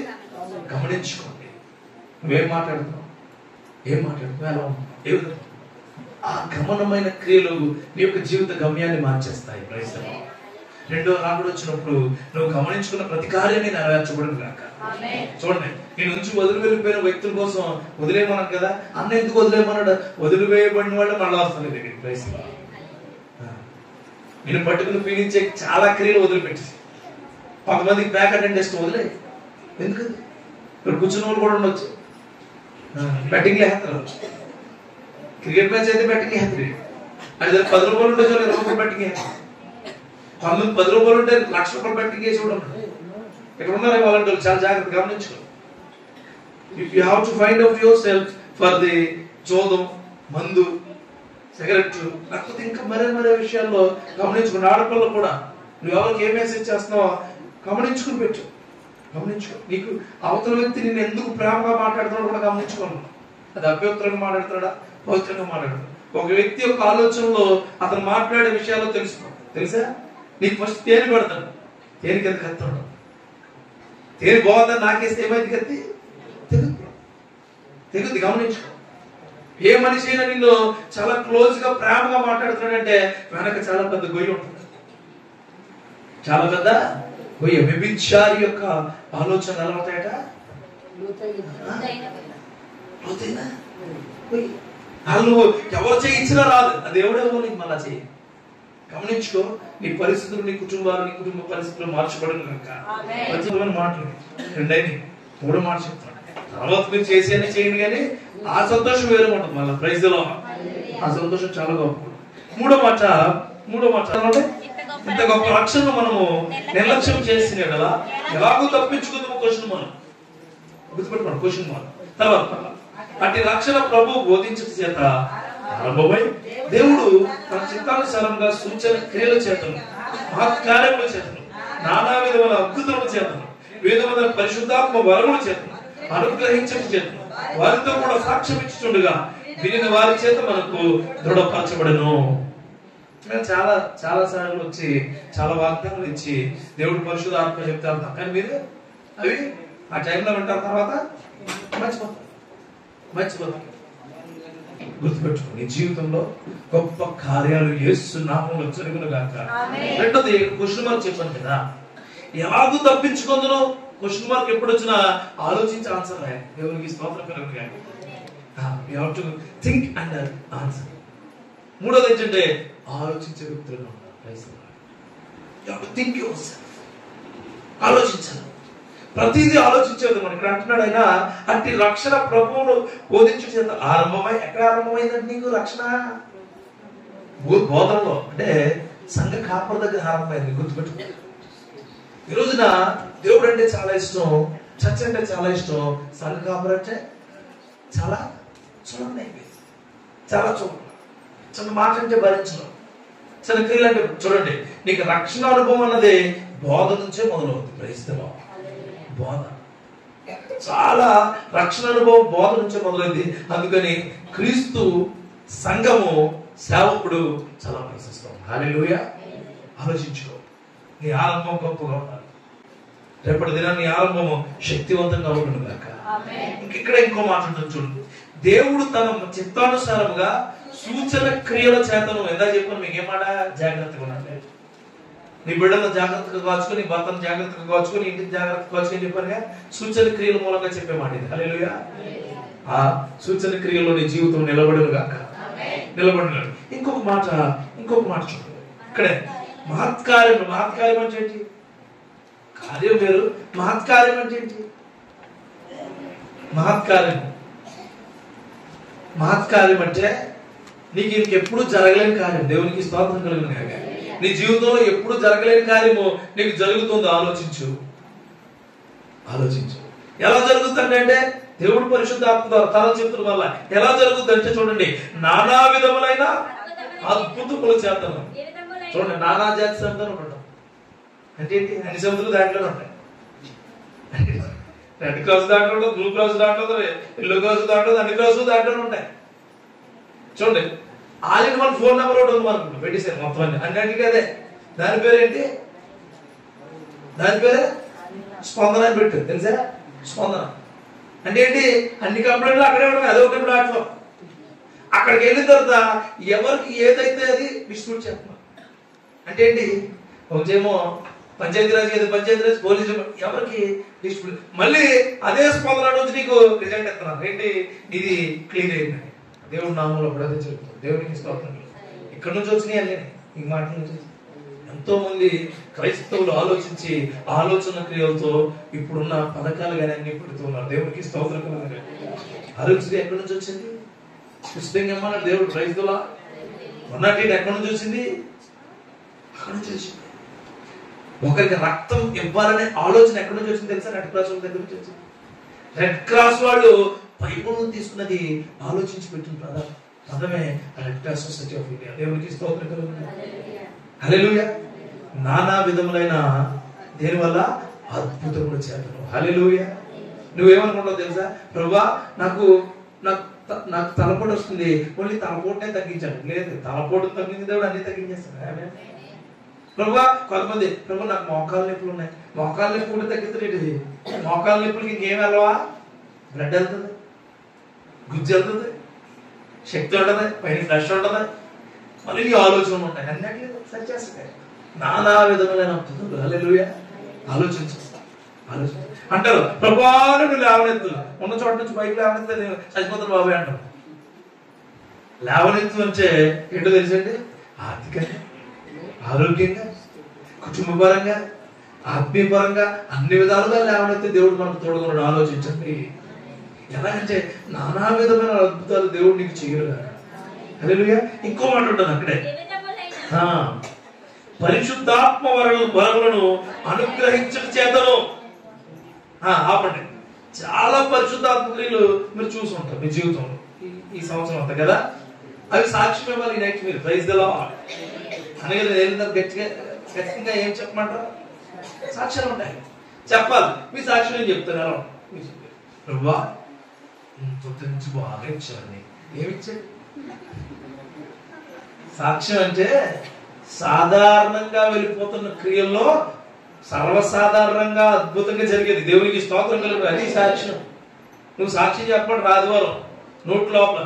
Speaker 1: గమనించుకోండి. నువ్వేం మాట్లాడుతున్నావు, ఎలా ఉన్నావు, ఏ విధంగా. ఆ గమనమైన క్రియలు నీ యొక్క జీవిత గమ్యాన్ని మార్చేస్తాయి. Praise the lord. రెండో రాకడ వచ్చినప్పుడు నువ్వు గమనించుకున్న ప్రతి కార్యాన్ని నెరవేర్చబడును గాక. చూడండి, నేను నుంచి వదిలి వెళ్ళిపోయిన వ్యక్తుల కోసం వదిలేయమన్నాను కదా. అన్న ఎందుకు వదిలేయమన్నాడు? వదిలివేయబడిన వాళ్ళు మళ్ళీ వస్తాను దగ్గరికి. Praise the Lord. నేను పట్టుకుని పీడించే చాలా క్రియలు వదిలిపెట్టేసి 10 మందికి బ్యాక్ అటెండ్ చేస్తూ వదిలే. ఎందుకది? ఇక్కడ కూర్చున్న వాళ్ళు కూడా ఉండొచ్చు. బెట్టింగ్ వేస్తారు. క్రికెట్ మ్యాచ్ అయితే బెట్టింగ్ వేస్తారు. అది 10 రూపాయలు ఉంటే చూడండి, 20 రూపాయలు బెట్టింగ్ వేస్తారు. కొంతమంది 10 రూపాయలు ఉంటే ₹1,00,000 బెట్టింగ్ వేసి చూడండి. ఇక్కడ ఉన్నారే వాళ్ళంటే చాలా జాగ్రత్త గమనించుకో. You have to find out yourself for the జోదం, మందు, సిగరెట్, లేకపోతే ఇంకా మరే విషయాల్లో గమనించుకుని. ఆడపిల్లలు కూడా నువ్వు ఎవరికి ఏ మెసేజ్ చేస్తున్నావో గమనించుకుని పెట్టు. గమనించుకో. నీకు అవతల వ్యక్తి నేను ఎందుకు ప్రేమగా మాట్లాడుతున్నాడు కూడా గమనించుకోను. అది అభ్యంతరంగా మాట్లాడుతున్నాడా, పవిత్రంగా మాట్లాడుతున్నాడు. ఒక వ్యక్తి యొక్క ఆలోచనలో అతను మాట్లాడే విషయాల్లో తెలుసుకో. తెలుసా? నీకు ఫస్ట్ తేనె పెడతాడు. తేనెకి ఎంత కత్తాడు? తేనె బాగుందని నాకేస్తే ఏమైంది? కత్తి తెగుద్ది. గమనించుకో. ఏ మనిషి అయినా నిన్ను చాలా క్లోజ్ గా ప్రేమగా మాట్లాడుతున్నాడంటే వెనక చాలా పెద్ద గొయ్యి ఉంటుంది. చాలా పెద్ద గొయ్యి. వ్యభిచారి యొక్క ఆలోచన ఎలా ఉంటాయట? వాళ్ళు ఎవరు చేయించినా రాదు, అది ఎవడేమో నీకు మళ్ళా చేయి. గమనించుకో. నీ పరిస్థితులు, నీ కుటుంబ పరిస్థితులు మార్చబడను కనుక మాటలు రెండైనా 3 మాట చెప్తాను. తర్వాత మీరు చేసేది చేయండి, కానీ ఆ సంతోషం వేరే ఉంటుంది. మళ్ళీ ప్రైజ్లో ఆ సంతోషం చాలా గొప్ప. మూడో మాట ఇంత గొప్ప రక్షణ మనము నిర్లక్ష్యం చేసిన కదా ఎలాగో తప్పించుకుందాము క్వశ్చన్ మనం గుర్తుపెట్టుకోండి. క్వశ్చన్ మనం తర్వాత అట్టి రక్షణ ప్రభు బోధించట చేత ఆరంభమై దేవుడు తన చిత్తానుసారంగా సూచన క్రియల చేతను, మహత్కార్యముల చేతను, నానా విధముల అద్భుతముల చేతను, వివిధమైన పరిశుద్ధాత్మ వరముల చేతను అనుగ్రహించక చేతను వారితో కూడా సాక్ష్యం ఇచ్చుచుండగా వినిన వారి చేత మనకు దృఢపరచబడను. చాలా చాలా సార్లు వచ్చి చాలా వాగ్దానాలు ఇచ్చి దేవుడు పరిశుద్ధాత్మ చెప్తారు, కానీ మీరు అవి ఆ టైంలో వింటారు, తర్వాత మర్చిపోతారు. గుర్తుపెట్టుకో. నీ జీవితంలో గొప్ప కార్యాలు యేసు నామములో జరుగును గాక. రెండోది క్వశ్చన్ మార్క్ చెప్పాను కదా, ఎలాగూ తప్పించుకుందును. క్వశ్చన్ మార్క్ ఎప్పుడు వచ్చినా ఆలోచించి ఆన్సర్ రాయాలి. దేవునికి స్తోత్రం కలుగును గాక. You have to think and answer. మూడోది ఏంటంటే ఆలోచించే వ్యక్తులుగా ఉండాలి. You have to think your self. ఆలోచించాలి. ప్రతిదీ ఆలోచించేది. మనం ఇక్కడ అంటున్నాడు ఆయన అట్టి రక్షణ ప్రభువును బోధించు చేత ఆరంభమై. ఎక్కడ ఆరంభమైందంటే నీకు రక్షణ బోధనలో, అంటే సంఘ కాపర దగ్గర ఆరంభమైంది. గుర్తుపెట్టుకో. ఈ రోజున దేవుడు అంటే చాలా ఇష్టం, చర్చ్ అంటే చాలా ఇష్టం, సంఘ కాపర అంటే చాలా చూడండి అయిపోయింది. చాలా చూడండి. చిన్న మాట అంటే భరించడం, చిన్న క్రియలు అంటే చూడండి. నీకు రక్షణ అనుభవం అన్నది బోధ నుంచే మొదలవుతుంది. క్రైస్తవ బోధ, చాలా రక్షణ అనుభవం బోధ నుంచే మొదలైంది. అందుకని క్రీస్తు సంఘము సేవకుడు చాలా ప్రశస్తం. హల్లెలూయా. ఆలోచించుకో. నీ ఆరంభం గొప్పగా ఉండాలి. రేపటి దినాన్ని నీ ఆరంభము శక్తివంతంగా ఉండను గాక. ఇక్కడ ఇంకో మాట్లాడుతుంది చూడండి. దేవుడు తన చిత్తానుసారముగా సూచన క్రియల చేతను ఎంత చెప్పాను మీకు ఏమాట జాగ్రత్తగా ఉండాలి. నీ బిడ్డలను జాగ్రత్తగా కాచుకొని, భర్తను జాగ్రత్తగా కాచుకొని, ఇంటిని జాగ్రత్తగా కాచుకొని చెప్పారుగా. సూచన క్రియల మూలంగా చెప్పే మాట ఇది. హల్లెలూయా. ఆ సూచన క్రియల్లో నీ జీవితం నిలబడును గాక. నిలబడినాడు. ఇంకొక మాట చూడండి. ఇక్కడే మహత్కార్యం. మహత్కార్యం అంటే ఏంటి? కార్యం వేరు, మహత్కార్యం అంటే ఏంటి? మహత్కార్యం అంటే నీకు ఇంకెప్పుడు జరగలేని కార్యం. దేవునికి స్తోత్రం కలుగును గాక. నీ జీవితంలో ఎప్పుడు జరగలేని కార్యము నీకు జరుగుతుందో ఆలోచించు. ఎలా జరుగుతుంది అంటే దేవుడు పరిశుద్ధాత్మ ద్వారా తన చెప్తున్న వల్ల ఎలా జరుగుతుంది అంటే చూడండి, నానా విధములైన అద్భుతముల చేతను. చూడండి, నానా జాతి శబ్దాలు ఉండటం అంటే ఏంటి? అన్ని శబ్దాలు దాంట్లోనే ఉంటాయి. రెడ్ క్రాస్ దాంట్లో ఉంటుంది, బ్లూ క్రాస్ దాంట్లో ఉంటుంది, ఎల్లో క్రాస్ దాంట్లో, అన్ని క్రాస్ దాంట్లోనే ఉంటాయి. చూడండి, all in one phone number ఒకటి ఉంది మనకు పెట్టేసారు మొత్తం అన్నింటికీ అదే. దాని పేరు ఏంటి? దాని పేరే స్పందన అని పెట్టు. తెలుసా? స్పందన అంటే ఏంటి? అన్ని కంప్లైంట్లు అక్కడే ఉంటాయి. అదే ఒకటి ప్లాట్ఫామ్. అక్కడికి వెళ్ళిన తర్వాత ఎవరికి ఏదైతే అది డిస్ట్రిబ్యూట్ చేస్తున్నాం అంటే ఏంటి? ఒకటేమో పంచాయతీరాజ్, పంచాయతీరాజ్, పోలీసు, ఎవరికి డిస్ట్రిబ్యూట్. మళ్ళీ అదే స్పందన నుంచి నీకు రిజల్ట్ ఎత్తున్నారు. ఏంటి? ఇది క్లీన్ అయింది. దేవుడి నామంలో కూడా జరుగుతుంది. దేవునికి స్తోత్రం. ఇక్కడ నుంచి వచ్చినాయి అన్నీ ఈ మాటల నుంచి ఎంతో మంది క్రైస్తవులు ఆలోచించి ఆలోచన క్రియలతో ఇప్పుడున్న పథకాలు కానీ అన్ని పెడుతున్నారు. దేవుడికి స్తోత్రం కలుగును. ఆరోగ్యం ఎక్కడి నుంచి వచ్చింది? పుష్పంగా ఏమన్నాడు దేవుడు క్రైస్తవులా ఉన్నట్టు ఎక్కడి నుంచి వచ్చింది? అక్కడి నుంచి వచ్చింది. ఒకరికి రక్తం ఇవ్వాలనే ఆలోచన ఎక్కడి నుంచి వచ్చింది తెలుసా? రెడ్ క్రాస్ దగ్గర నుంచి వచ్చింది. రెడ్ క్రాస్ వాళ్ళు బైబిల్ తీసుకున్నది ఆలోచించి పెట్టిన పదమే red cross society of India. దేవునికి స్తోత్రం కలుగును. హల్లెలూయా. నానా విధములైన దేని వల్ల అద్భుతములు చేతను. హల్లెలూయా. నువ్వేమనుకుంటావు తెలుసా? ప్రభువా నాకు తలపోటు వస్తుంది, ఓన్లీ తలపోటునే తగ్గించాడు. లేదు, తలపోటు తగ్గించి దేవుడు అన్ని తగ్గించేస్తాడు. ప్రభువా కొంతమంది ప్రభు నాకు మోకాలు నొప్పులు ఉన్నాయి, మోకాలు నొప్పి కూడా తగ్గిస్తుంది. మోకాలు నొప్పులకి ఇంకేం వెళ్ళవా? బ్లడ్ వెళ్తుంది, గుజ్జు వెళ్తుంది, శక్తి ఉంటుంది, పైన ఫ్రెష్ ఉంటుంది, మళ్ళీ నీ ఆలోచనలు ఉంటాయి, అన్నట్లు సరి చేస్తాయి. నానా విధములైన అద్భుతాలు. హల్లెలూయా. ఆలోచించు అంటారు. ప్రభువాను నువ్వు లేవనెత్తు, ఉన్న చోట నుంచి బయట లేవనెత్తు, చచ్చిపోతారు బాబాయ్ అంటారు. లేవనెత్తు అంటే ఏంటో తెలుసండి? ఆర్థికంగా, ఆరోగ్యంగా, కుటుంబపరంగా, ఆత్మీయపరంగా అన్ని విధాలుగా లేవనెత్తే దేవుడు మనకు తోడుకున్నాడు. ఆలోచించండి. ఎలాగంటే నానా విధమైన అద్భుతాలు దేవుడు నీకు చేయరు కదా. హల్లెలూయా. ఇంకో మాట ఉంటుంది అక్కడే, పరిశుద్ధాత్మ వరములను అనుగ్రహించడం చేతను. ఆపండి. చాలా పరిశుద్ధాత్మ క్రియలు మీరు చూసుకుంటారు మీ జీవితంలో ఈ సంవత్సరం అంతా కదా. అవి సాక్ష్యం ఇవ్వాలి. నైట్ మీరు ప్రైజ్ ది లార్డ్ అనగా ఖచ్చితంగా ఏం చెప్పమంటారు? సాక్ష్యాలు ఉంటాయి, చెప్పాలి. మీ సాక్ష్యం ఏం చెప్తున్నారు? ప్రభువా పొద్దు నుంచి బాగా ఇచ్చాడు. ఏమిచ్చాడు? సాక్ష్యం అంటే సాధారణంగా వెళ్ళిపోతున్న క్రియల్లో సర్వసాధారణంగా అద్భుతంగా జరిగేది. దేవునికి స్తోత్రం కలుగు. అది సాక్ష్యం. నువ్వు సాక్ష్యం చెప్పడం రాజవారం నోట్ లోపల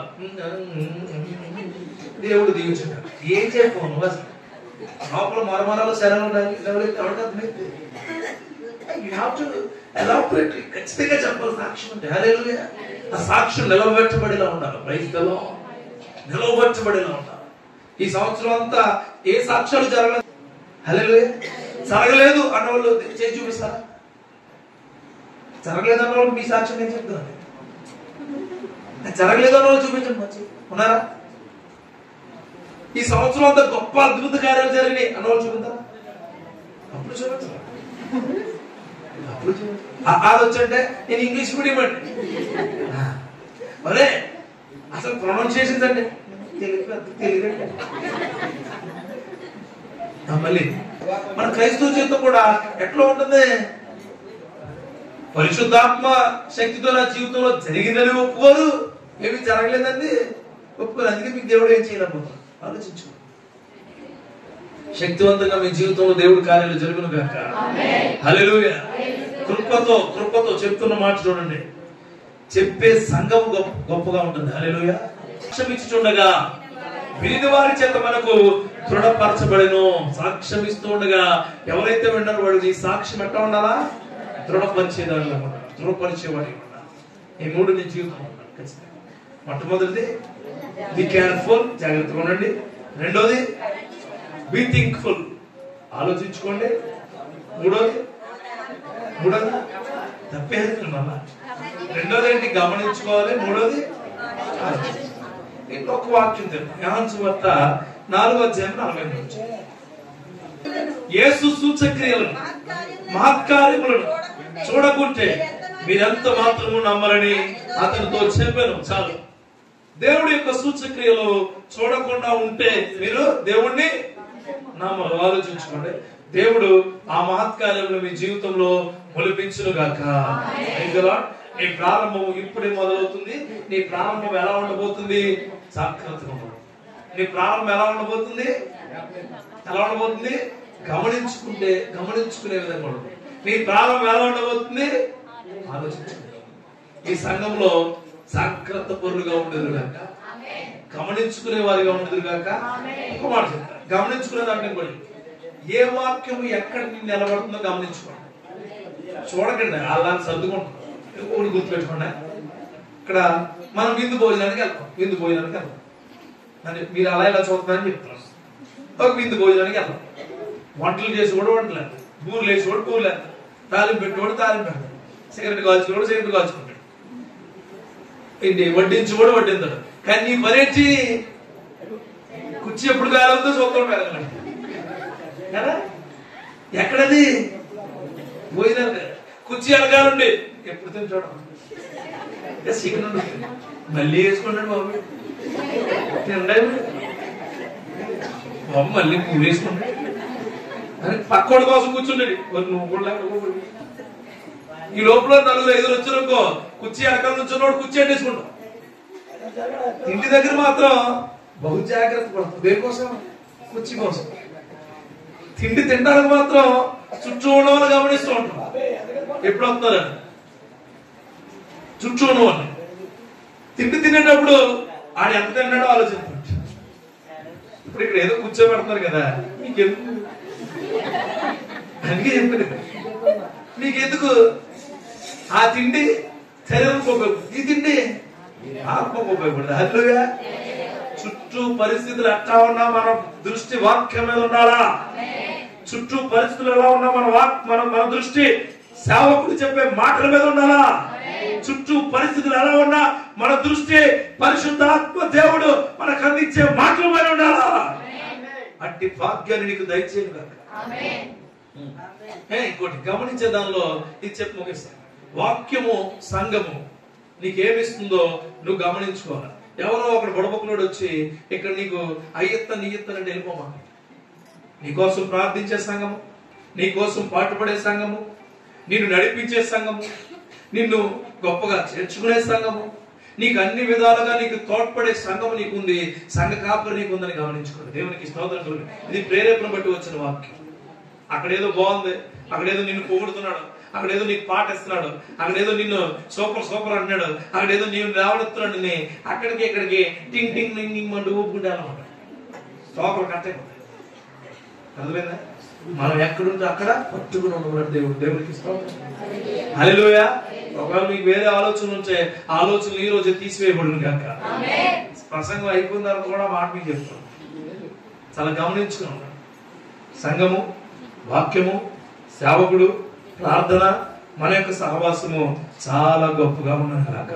Speaker 1: దేవుడు దీవించాడు. ఏం చెప్పు నువ్వు అసలు లోపల మరమరాలు శరణు ఖచ్చితంగా చెప్పాలి. సాక్ష్యం అంటే హల్లెలూయా. ఆ సాక్ష్యం నిలబెట్టబడిలా ఉండాలి. Praise the lord. నిలబెట్టబడిలా ఉండాలి. ఈ సంవత్సరం అంతా ఏ సాక్ష్యాలు జరగలేదు. హల్లెలూయా. జరగలేదు అన్నవాళ్ళు చేసి చూపిస్తారా? జరగలేదు అన్నవాళ్ళు మీ సాక్ష్యం ఏం చెప్తాను? జరగలేదు అన్నవాళ్ళు చూపించండి. మంచి ఉన్నారా? ఈ సంవత్సరం అంతా గొప్ప అద్భుత కార్యాలు జరిగినాయి అన్నవాళ్ళు చూపిస్తారా? అప్పుడు చూపించరా? అప్పుడు అది వచ్చంటే నేను ఇంగ్లీష్ మీడియం అండి. అరే అసలు ప్రొనౌన్సియేషన్స్ అండి తెలుగు. మళ్ళీ మన క్రైస్తవ జీవితం కూడా ఎట్లా ఉంటుంది? పరిశుద్ధాత్మ శక్తితో నా జీవితంలో జరిగిందని ఒప్పుకోరు, ఏమి జరగలేదండి ఒప్పుకోరు. అందుకే మీకు దేవుడు ఏం చేయలేకపోతారు. ఆలోచించు. శక్తివంతంగా మీ జీవితంలో దేవుడి కార్యాలు జరుగును గాక. హల్లెలూయా. కృపతో చెప్తున్న మాట చూడండి. చెప్పే సంఘం గొప్పగా ఉంటుంది. హల్లెలూయా. క్షమించుచుండగా విని వారి చేత మనకు దృఢపరచబడెను. సాక్ష్యం ఇస్తూ ఉండగా ఎవరైతే విన్నారో వాడు నీ సాక్ష్యం ఎట్లా ఉండాలా? దృఢపరిచేదానిలా ఉండాలి, దృఢపరిచేవాడి ఉండాలి. ఈ మూడు నీ జీవితం ఉండాలి ఖచ్చితంగా. మొట్టమొదటిది బి కేర్ఫుల్, జాగ్రత్తగా ఉండండి. రెండోది బి థింక్ఫుల్, ఆలోచించుకోండి. మూడోది తప్పేది మళ్ళా. రెండోది ఏంటి? గమనించుకోవాలి. మూడోది ఇంకొక వాక్యం తెలుసు. యోహాను సువార్త 4:40 యేసు సూచక్రియలను మహత్కార్యములను చూడకుంటే మీరెంత మాత్రము నమ్మరని అతనితో చెప్పాను. చాలు. దేవుడి యొక్క సూచక్రియలు చూడకుండా ఉంటే మీరు దేవుణ్ణి నమ్మరు. ఆలోచించుకోండి. దేవుడు ఆ మహత్కార్యములు మీ జీవితంలో మొలిపించును గాక. నీ ప్రారంభం ఇప్పుడే మొదలవుతుంది. నీ ప్రారంభం ఎలా ఉండబోతుంది? జాగ్రత్తగా ఉండదు. నీ ప్రారంభం ఎలా ఉండబోతుంది? గమనించుకునే విధంగా ఉండదు. నీ ప్రారంభం ఎలా ఉండబోతుంది? ఆలోచించుకుంటే. ఈ సంఘంలో జాగ్రత్త పరులుగా ఉండేది కాక, గమనించుకునే వారిగా ఉండేది కాక. ఒక మాట చెప్తాను, గమనించుకునే దాంట్లో కూడా ఏ వాక్యం ఎక్కడ నిలబడుతుందో గమనించుకోండి. చూడకండి అలా సర్దుకుంటాం. ఊడి గుర్తుపెట్టుకోండి. ఇక్కడ మనం విందు భోజనానికి వెళ్తాం. అంటే మీరు అలా ఇలా చూస్తారని చెప్తారు. ఒక విందు భోజనానికి వెళ్తాం. వంటలు చేసి కూడా వంటలు వేస్తాడు, బూర్లు వేసి కూడా బూర్లు వేస్తాడు, తాలింపు పెట్టుకోడు తాలింపు పెడతాడు, సిగరెట్ కాల్చుకోడు సిగరెట్ కాల్చుకుంటాడు, ఇంటి వడ్డించి కూడా వడ్డింతాడు. కానీ నీ పనేంటి? కుర్చీ ఎప్పుడు కాలంతో చూద్దాం కదా. ఎక్కడది పోయినా కుర్చీ అడగాలండి ఎప్పుడు తింటాడు, చికెన్ మళ్ళీ వేసుకున్నాడు బాబు తినడే బాబు, మళ్ళీ పూలు వేసుకున్నాడు అని పక్కోడి కోసం కూర్చుంటాడు. నువ్వు కూడా ఈ లోపల 4-5 వచ్చినకో కుర్చీ అడకల నుంచున్నోడు కుర్చీ అంటేసుకుంటాం. ఇంటి దగ్గర మాత్రం బహు జాగ్రత్త పడతాం. దేనికోసం? కుర్చీ కోసం. తిండి తినడానికి మాత్రం చుట్టూ ఉన్నవాళ్ళు గమనిస్తూ ఉంటాం, ఎప్పుడు వస్తున్నారని. చుట్టూ ఉన్నవాళ్ళు తిండి తినేటప్పుడు ఆడు ఎంత తిన్నాడో ఆలోచిస్తాడు. ఇప్పుడు ఇక్కడ ఏదో కూర్చోబెడుతున్నారు కదా, నీకెందుకు అందుకే చెప్పాను, నీకెందుకు ఆ తిండి శరీరంకి ఉపయోగపడుతుంది, ఈ తిండి ఆత్మకు ఉపయోగపడుతుంది. అట్లుగా చుట్టూ పరిస్థితులు ఎట్లా ఉన్నా మన దృష్టి వాక్యం మీద ఉండాలా. చుట్టూ పరిస్థితులు ఎలా ఉన్నా మన దృష్టి సేవకుడు చెప్పే మాటల మీద ఉండాలా. చుట్టూ పరిస్థితులు ఎలా ఉన్నా మన దృష్టి పరిశుద్ధాత్మ దేవుడు మనకు అందించే మాటల మీద ఉండాలా. అట్టి భాగ్యాన్ని నీకు దయచేయను కాక. ఇంకోటి గమనించే దానిలో ఇది చెప్పి ముగిస్తాను. వాక్యము సంఘము నీకేమిస్తుందో నువ్వు గమనించుకోవాలి. ఎవరో ఒకడు బుడబుక్కులోడు వచ్చి ఇక్కడ నీకు నీయత్తనంటే వెళ్ళిపోమా. నీకోసం ప్రార్థించే సంఘము, నీకోసం పాటుపడే సంఘము, నిన్ను నడిపించే సంఘము, నిన్ను గొప్పగా చేర్చుకునే సంఘము, నీకు అన్ని విధాలుగా నీకు తోడ్పడే సంఘము నీకుంది, సంఘ కాపురి నీకుందని గమనించుకోండి. దేవునికి స్తోత్రం. ఇది ప్రేరేపణ బట్టి వచ్చిన వాక్యం. అక్కడేదో బాగుంది, అక్కడేదో నిన్ను పొగుడుతున్నాడు, అక్కడేదో నీకు పాట ఇస్తున్నాడు, అక్కడేదో నిన్ను సూపర్ అంటున్నాడు, అక్కడేదో నీవు లేవనెత్తున్నాడు, అక్కడికి ఇక్కడికి టింగ్ టింగ్ టింగ్ మంటూ ఊపుకుంటా అనమాట. సూపర్ కట్టే అర్థమైందా? మనం ఎక్కడుంటే అక్కడ పట్టుకుని ఉండమన్నాడు దేవుడు. దేవుడికి స్తోత్రం. హల్లెలూయా. ఒకవేళ మీకు వేరే ఆలోచనలు ఉంటే ఆలోచనలు ఈ రోజే తీసివేయబడును కాక. ప్రసంగం అయిపోయిన తర్వాత కూడా మాట మీకు చెప్తాను, చాలా గమనించుకుని ఉన్నాడు. సంఘము, వాక్యము, సేవకుడు, ప్రార్థన, మన యొక్క సహవాసము చాలా గొప్పగా ఉన్నది కాక.